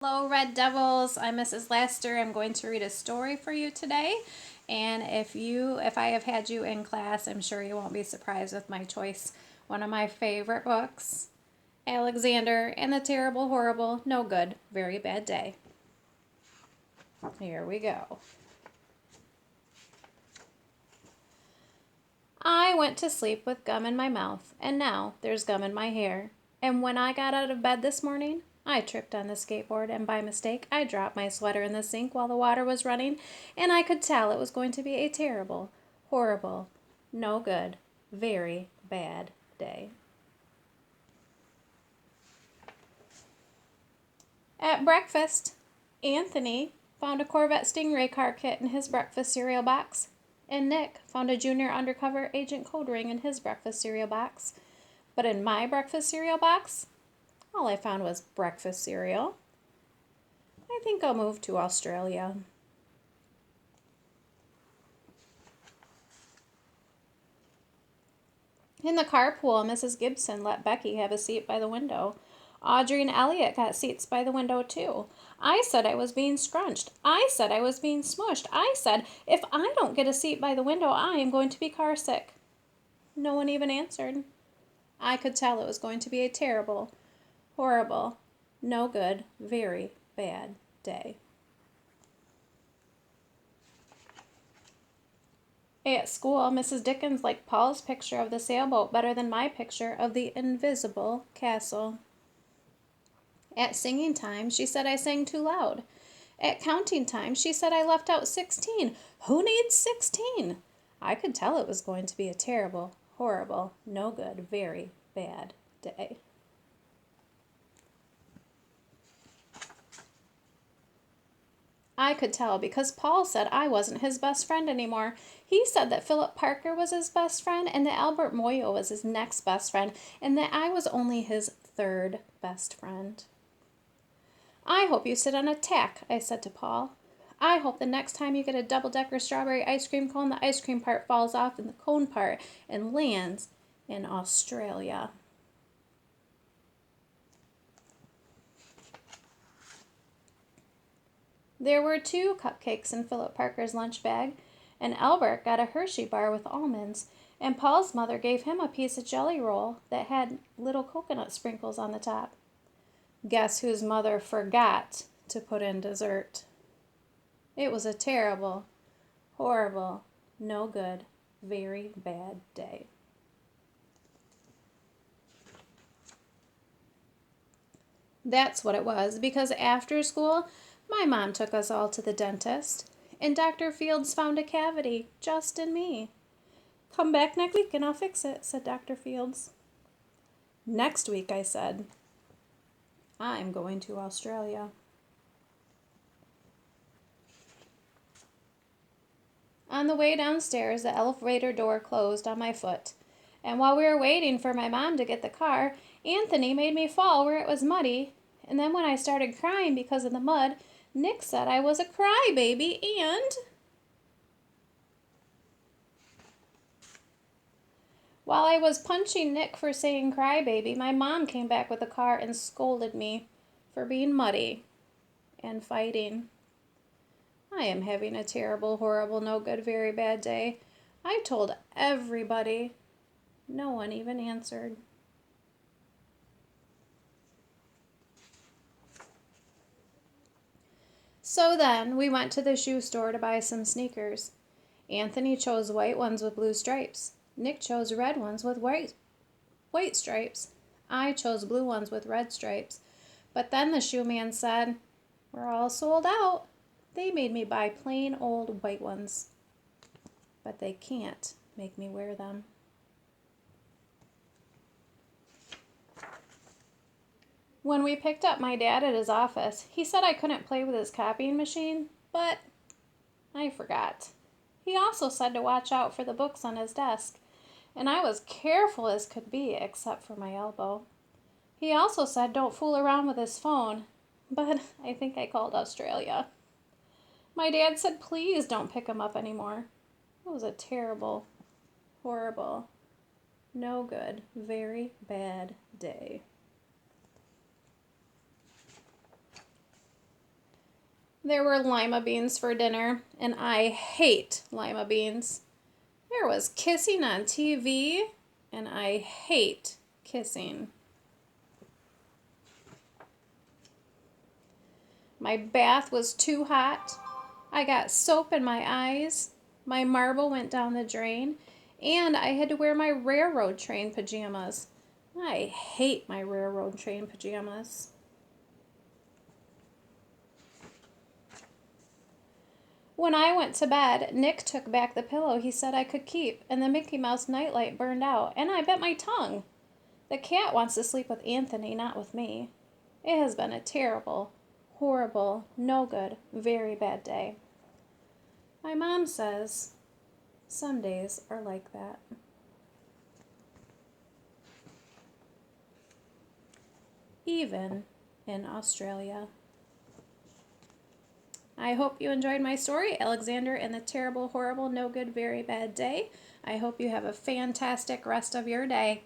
Hello, Red Devils. I'm Mrs. Laster. I'm going to read a story for you today. And if I have had you in class, I'm sure you won't be surprised with my choice. One of my favorite books, Alexander and the Terrible, Horrible, No Good, Very Bad Day. Here we go. I went to sleep with gum in my mouth, and now there's gum in my hair. And when I got out of bed this morning, I tripped on the skateboard, and by mistake, I dropped my sweater in the sink while the water was running, and I could tell it was going to be a terrible, horrible, no good, very bad day. At breakfast, Anthony found a Corvette Stingray car kit in his breakfast cereal box, and Nick found a junior undercover agent code ring in his breakfast cereal box. But in my breakfast cereal box, all I found was breakfast cereal. I think I'll move to Australia. In the carpool, Mrs. Gibson let Becky have a seat by the window. Audrey and Elliot got seats by the window, too. I said I was being scrunched. I said I was being smushed. I said, if I don't get a seat by the window, I am going to be car sick. No one even answered. I could tell it was going to be a terrible, horrible, no good, very bad day. At school, Mrs. Dickens liked Paul's picture of the sailboat better than my picture of the invisible castle. At singing time, she said I sang too loud. At counting time, she said I left out 16. Who needs 16? I could tell it was going to be a terrible, horrible, no good, very bad day. I could tell because Paul said I wasn't his best friend anymore. He said that Philip Parker was his best friend and that Albert Moyo was his next best friend and that I was only his third best friend. I hope you sit on a tack, I said to Paul. I hope the next time you get a double-decker strawberry ice cream cone, the ice cream part falls off in the cone part and lands in Australia. There were 2 cupcakes in Philip Parker's lunch bag, and Albert got a Hershey bar with almonds, and Paul's mother gave him a piece of jelly roll that had little coconut sprinkles on the top. Guess whose mother forgot to put in dessert? It was a terrible, horrible, no good, very bad day. That's what it was, because after school, my mom took us all to the dentist, and Dr. Fields found a cavity just in me. Come back next week and I'll fix it, said Dr. Fields. Next week, I said. I'm going to Australia. On the way downstairs, the elevator door closed on my foot. And while we were waiting for my mom to get the car, Anthony made me fall where it was muddy. And then when I started crying because of the mud, Nick said I was a crybaby and... While I was punching Nick for saying crybaby, my mom came back with the car and scolded me for being muddy and fighting. I am having a terrible, horrible, no good, very bad day. I told everybody. No one even answered. So then we went to the shoe store to buy some sneakers. Anthony chose white ones with blue stripes. Nick chose red ones with white stripes. I chose blue ones with red stripes. But then the shoe man said, "We're all sold out." They made me buy plain old white ones. But they can't make me wear them. When we picked up my dad at his office, he said I couldn't play with his copying machine, but I forgot. He also said to watch out for the books on his desk, and I was careful as could be except for my elbow. He also said don't fool around with his phone, but I think I called Australia. My dad said please don't pick him up anymore. It was a terrible, horrible, no good, very bad day. There were lima beans for dinner, and I hate lima beans. There was kissing on TV, and I hate kissing. My bath was too hot. I got soap in my eyes. My marble went down the drain, and I had to wear my railroad train pajamas. I hate my railroad train pajamas. When I went to bed, Nick took back the pillow he said I could keep, and the Mickey Mouse nightlight burned out, and I bit my tongue. The cat wants to sleep with Anthony, not with me. It has been a terrible, horrible, no good, very bad day. My mom says some days are like that. Even in Australia. I hope you enjoyed my story, Alexander and the Terrible, Horrible, No Good, Very Bad Day. I hope you have a fantastic rest of your day.